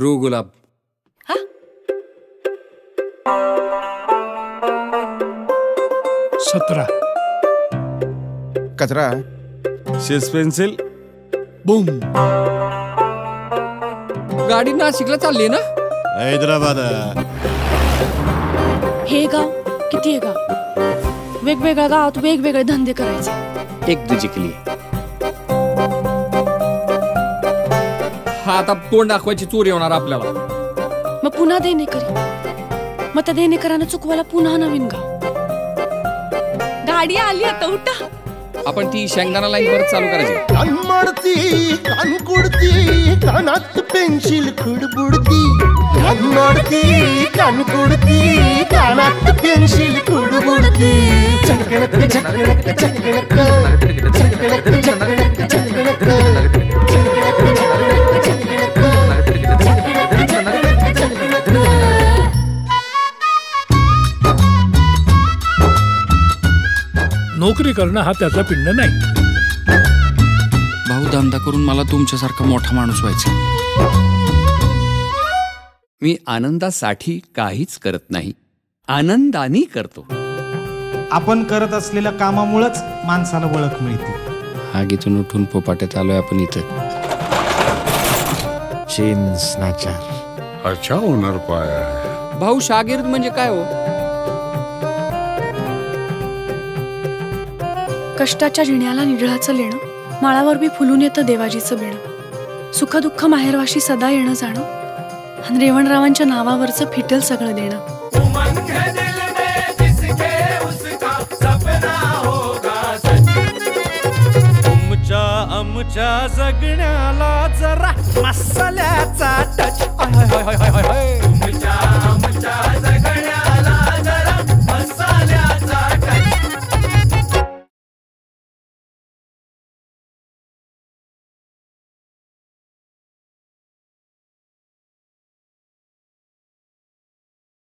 रू गुलाब. हा? 17. कचरा. शेस पेन्सिल. बूम. गाडी नाशिकला चालली ना. हैदराबाद. हे गाव किती आहे गाव, वेगवेगळ्या गावात वेगवेगळे धंदे करायचे. एक दूजे के लिए. हा आता तोंड दाखवायची चोरी होणार आपल्याला. मग पुन्हा देणेकरी, मग त्या देणेकरांना चुकवायला पुन्हा नवीन गाव. गाडी आली आता, उठा. आपण ती शेंगदाणा लाईन परत चालू करायची. कान मारती कान कुडती, कानात पेन्सिल खुडबुडती. कान मारती कान कुडती, कानात पेन्सिल खुडबुडती. चकणक चकणक चकणक चकणक चकणक चकणक. नोकरी करणं हा त्याचा पिंड नाही. भाऊ, धंदा करून मला तुमच्यासारखा मोठा माणूस व्हायचा. मी आनंदासाठी काहीच करत नाही, आनंदाने करतो. आपण करत असलेल्या कामामुळेच माणसाला ओळख मिळते. आगीतून उठून पोपाट्यात आलोय आपण इथं. चेन स्नॅचर. अच्छा होणार पाय. भाऊ, शागिर्द म्हणजे काय हो? कष्टाच्या जिण्याला निढळाचं लेणं, माळावर बी फुलून येतं देवाजीचं बेणं. सुखदुःख माहेरवाशी सदा येणं जाणं, आणि रेवणरावांच्या नावावरचं फिटल सगळं देणं. आमच्या जगण्याला जरा मसाल्याचा टच.